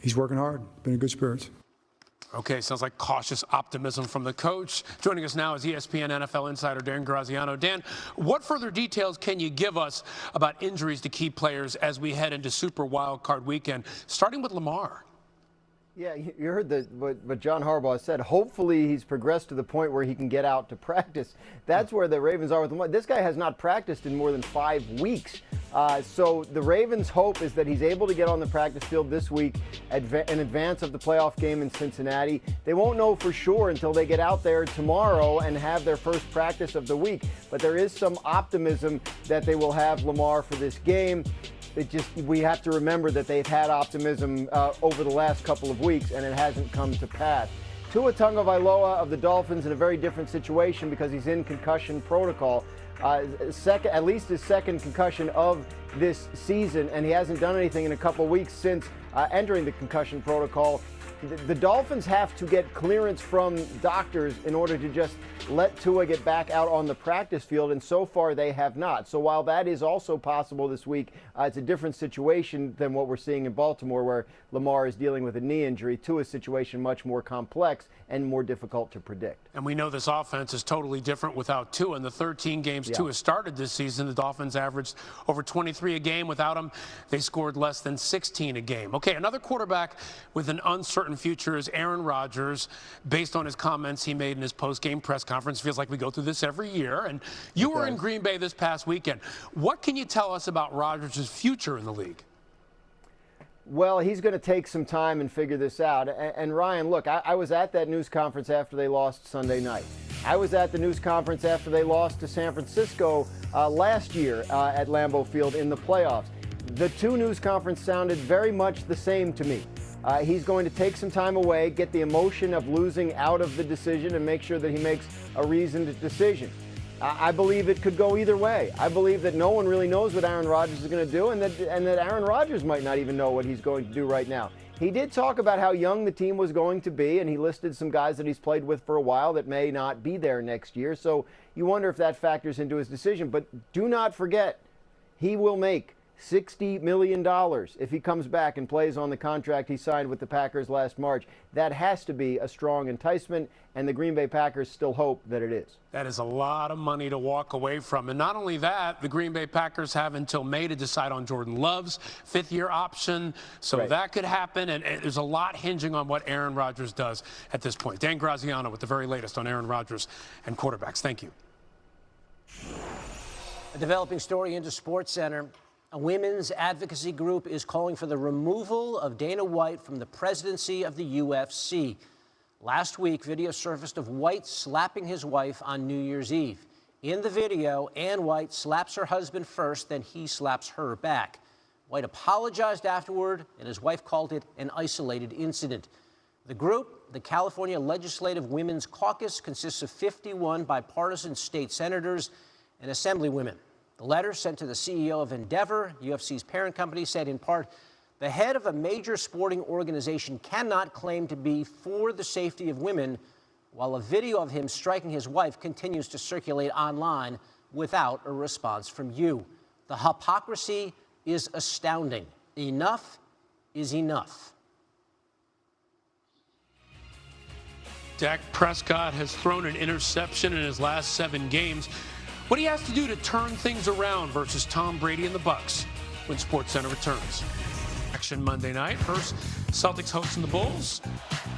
he's working hard, been in good spirits. Okay, sounds like cautious optimism from the coach. Joining us now is ESPN NFL insider Dan Graziano. Dan, what further details can you give us about injuries to key players as we head into Super Wildcard Weekend, starting with Lamar? Yeah, you heard what John Harbaugh said. Hopefully he's progressed to the point where he can get out to practice. That's where the Ravens are with Lamar. This guy has not practiced in more than 5 weeks. So the Ravens' hope is that he's able to get on the practice field this week in advance of the playoff game in Cincinnati. They won't know for sure until they get out there tomorrow and have their first practice of the week. But there is some optimism that they will have Lamar for this game. We have to remember that they've had optimism over the last couple of weeks, and it hasn't come to pass. Tua Tagovailoa of the Dolphins in a very different situation because he's in concussion protocol. At least his second concussion of this season, and he hasn't done anything in a couple of weeks since entering the concussion protocol. The Dolphins have to get clearance from doctors in order to just let Tua get back out on the practice field, and so far they have not. So while that is also possible this week, it's a different situation than what we're seeing in Baltimore, where Lamar is dealing with a knee injury. Tua's situation much more complex and more difficult to predict. And we know this offense is totally different without Tua. In the 13 games Tua started this season, the Dolphins averaged over 23 a game. Without him, they scored less than 16 a game. Okay, another quarterback with an uncertain future is Aaron Rodgers. Based on his comments he made in his post-game press conference, feels like we go through this every year. And you were in Green Bay this past weekend. What can you tell us about Rodgers' future in the league? Well, he's going to take some time and figure this out. And Ryan, look, I was at that news conference after they lost Sunday night. I was at the news conference after they lost to San Francisco last year at Lambeau Field in the playoffs. The two news conferences sounded very much the same to me. He's going to take some time away, get the emotion of losing out of the decision, and make sure that he makes a reasoned decision. I believe it could go either way. I believe that no one really knows what Aaron Rodgers is going to do, and that Aaron Rodgers might not even know what he's going to do right now. He did talk about how young the team was going to be, and he listed some guys that he's played with for a while that may not be there next year. So you wonder if that factors into his decision. But do not forget, he will make $60 million if he comes back and plays on the contract he signed with the Packers last March. That has to be a strong enticement, and the Green Bay Packers still hope that it is. That is a lot of money to walk away from. And not only that, the Green Bay Packers have until May to decide on Jordan Love's fifth-year option. So that could happen, and there's a lot hinging on what Aaron Rodgers does at this point. Dan Graziano with the very latest on Aaron Rodgers and quarterbacks. Thank you. A developing story into SportsCenter. A women's advocacy group is calling for the removal of Dana White from the presidency of the UFC. Last week, video surfaced of White slapping his wife on New Year's Eve. In the video, Ann White slaps her husband first, then he slaps her back. White apologized afterward, and his wife called it an isolated incident. The group, the California Legislative Women's Caucus, consists of 51 bipartisan state senators and assemblywomen. The letter sent to the CEO of Endeavor, UFC's parent company, said in part, the head of a major sporting organization cannot claim to be for the safety of women while a video of him striking his wife continues to circulate online without a response from you. The hypocrisy is astounding. Enough is enough. Dak Prescott has thrown an interception in his last 7 games. What he has to do to turn things around versus Tom Brady and the Bucs when SportsCenter returns. Action Monday night. First, Celtics hosting the Bulls.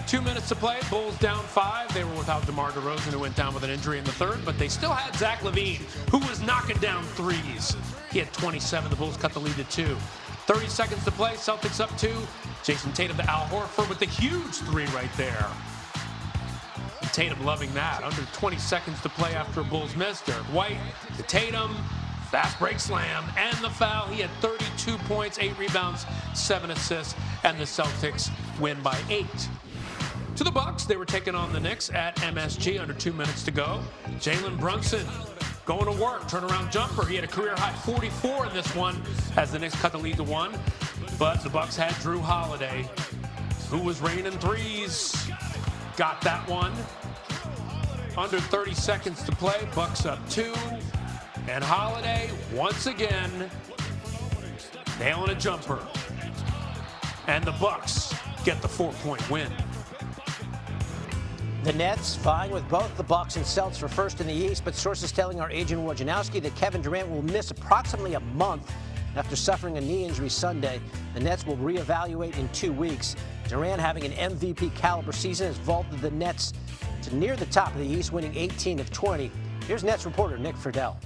2 minutes to play. Bulls down 5. They were without DeMar DeRozan, who went down with an injury in the third, but they still had Zach LaVine, who was knocking down threes. He had 27. The Bulls cut the lead to 2. 30 seconds to play. Celtics up 2. Jason Tatum to Al Horford with the huge 3 right there. Tatum loving that. Under 20 seconds to play after a Bulls miss. Derek White to Tatum. Fast break slam and the foul. He had 32 points, 8 rebounds, 7 assists, and the Celtics win by 8. To the Bucks, they were taking on the Knicks at MSG under 2 minutes to go. Jalen Brunson going to work, turnaround jumper. He had a career-high 44 in this one as the Knicks cut the lead to 1. But the Bucks had Drew Holiday, who was raining threes. Got that one. Under 30 seconds to play, Bucks up 2. And Holiday, once again, nailing a jumper. And the Bucks get the 4-point win. The Nets vying with both the Bucks and Celtics for first in the East, but sources telling our Adrian Wojnarowski that Kevin Durant will miss approximately a month after suffering a knee injury Sunday. The Nets will reevaluate in 2 weeks. Durant, having an MVP caliber season, has vaulted the Nets to near the top of the East, winning 18 of 20. Here's Nets reporter Nick Friedel.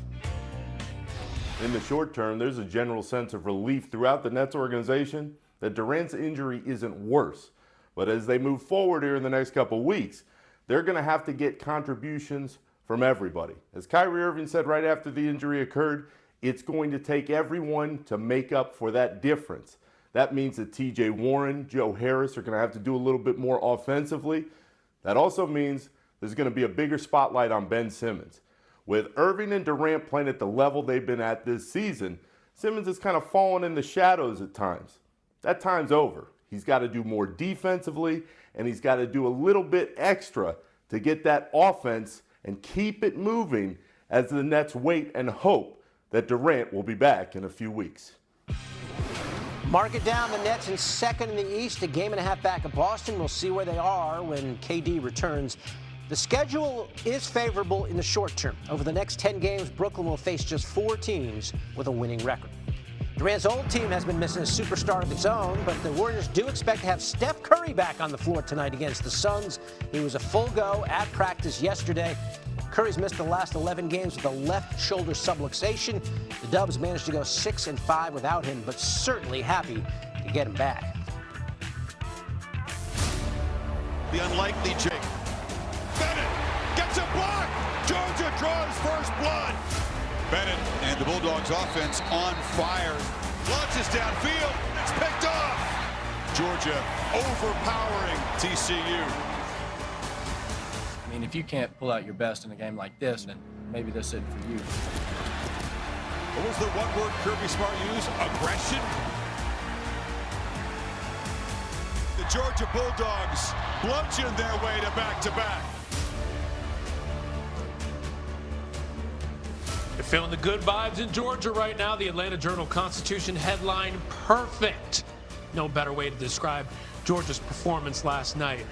In the short term, there's a general sense of relief throughout the Nets organization that Durant's injury isn't worse. But as they move forward here in the next couple weeks, they're going to have to get contributions from everybody. As Kyrie Irving said right after the injury occurred, it's going to take everyone to make up for that difference. That means that TJ Warren, Joe Harris are going to have to do a little bit more offensively. That also means there's going to be a bigger spotlight on Ben Simmons. With Irving and Durant playing at the level they've been at this season, Simmons has kind of fallen in the shadows at times. That time's over. He's got to do more defensively, and he's got to do a little bit extra to get that offense and keep it moving as the Nets wait and hope that Durant will be back in a few weeks. Mark it down, the Nets in second in the East, a game and a half back of Boston. We'll see where they are when KD returns. The schedule is favorable in the short term. Over the next 10 games, Brooklyn will face just 4 teams with a winning record. Durant's old team has been missing a superstar of its own, but the Warriors do expect to have Steph Curry back on the floor tonight against the Suns. He was a full go at practice yesterday. Curry's missed the last 11 games with a left shoulder subluxation. The Dubs managed to go 6-5 without him, but certainly happy to get him back. The unlikely Jake. Bennett gets a block. Georgia draws first blood. Bennett and the Bulldogs offense on fire. Launches downfield. It's picked off. Georgia overpowering TCU. I mean, if you can't pull out your best in a game like this, then maybe this isn't for you. What was the one word Kirby Smart used? Aggression? The Georgia Bulldogs bludgeon their way to back-to-back. You're feeling the good vibes in Georgia right now. The Atlanta Journal-Constitution headline, perfect. No better way to describe Georgia's performance last night.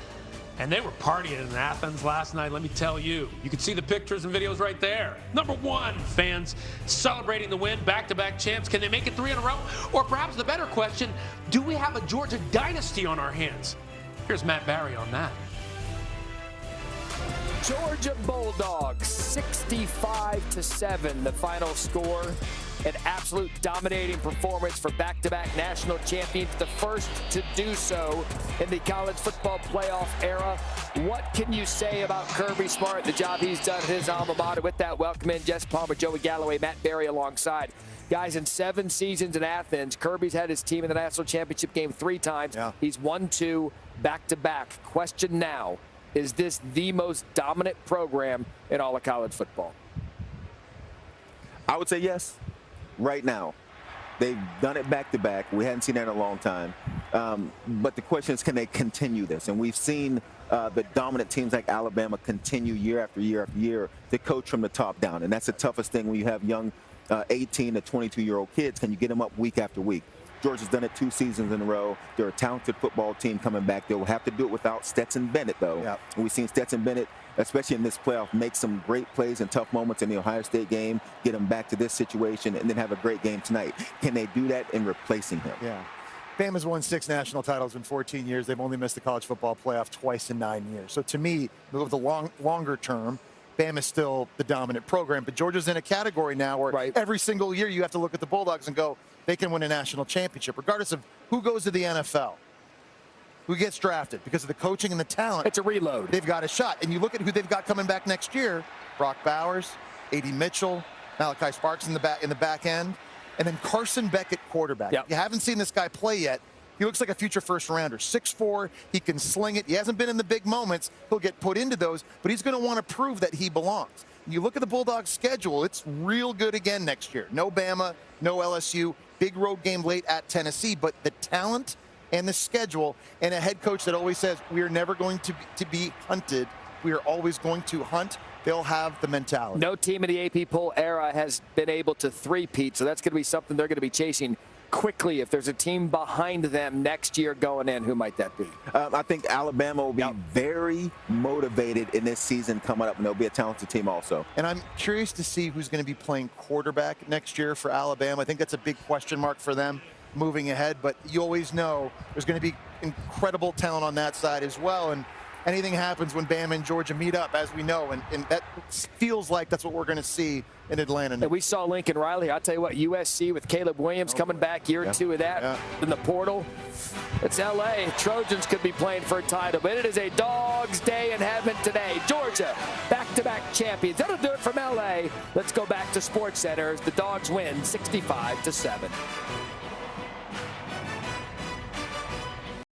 And they were partying in Athens last night, let me tell you. You can see the pictures and videos right there. Number one, fans celebrating the win, back-to-back champs. Can they make it 3 in a row? Or perhaps the better question, do we have a Georgia dynasty on our hands? Here's Matt Barry on that. Georgia Bulldogs, 65-7, the final score. An absolute dominating performance for back-to-back national champions, the first to do so in the college football playoff era. What can you say about Kirby Smart, the job he's done at his alma mater? With that, welcome in Jess Palmer, Joey Galloway, Matt Barry alongside. Guys, in 7 seasons in Athens, Kirby's had his team in the national championship game 3 times. Yeah. He's won 2 back-to-back. Question now, is this the most dominant program in all of college football? I would say yes. Right now, they've done it back-to-back. We hadn't seen that in a long time. But the question is, can they continue this? And we've seen the dominant teams like Alabama continue year after year after year to coach from the top down. And that's the toughest thing when you have young 18 to 22-year-old kids. Can you get them up week after week? Georgia's done it 2 seasons in a row. They're a talented football team coming back. They'll have to do it without Stetson Bennett, though. Yep. And we've seen Stetson Bennett, especially in this playoff, make some great plays in tough moments in the Ohio State game, get him back to this situation, and then have a great game tonight. Can they do that in replacing him? Yeah. Bama's won 6 national titles in 14 years. They've only missed the college football playoff twice in 9 years. So to me, over the longer term, Bama's still the dominant program. But Georgia's in a category now where every single year you have to look at the Bulldogs and go, they can win a national championship, regardless of who goes to the NFL, who gets drafted. Because of the coaching and the talent, it's a reload. They've got a shot. And you look at who they've got coming back next year: Brock Bowers, A.D. Mitchell, Malachi Sparks in the back end, and then Carson Beck at quarterback. Yep. You haven't seen this guy play yet. He looks like a future first-rounder. 6'4", he can sling it. He hasn't been in the big moments. He'll get put into those, but he's going to want to prove that he belongs. You look at the Bulldogs' schedule, it's real good again next year. No Bama, no LSU, big road game late at Tennessee, but the talent and the schedule and a head coach that always says, we are never going to be hunted. We are always going to hunt. They'll have the mentality. No team in the AP poll era has been able to three-peat, so that's going to be something they're going to be chasing quickly, if there's a team behind them next year going in, who might that be? I think Alabama will be very motivated in this season coming up, and they'll be a talented team also. And I'm curious to see who's going to be playing quarterback next year for Alabama. I think that's a big question mark for them moving ahead, but you always know there's going to be incredible talent on that side as well. And anything happens when Bama and Georgia meet up, as we know, and that feels like that's what we're going to see in Atlanta. And we saw Lincoln Riley. I'll tell you what, USC with Caleb Williams coming back year 2 of that in the portal. It's L.A. Trojans could be playing for a title, but it is a dog's day in heaven today. Georgia, back-to-back champions. That'll do it from L.A. Let's go back to SportsCenter as the Dogs win 65-7.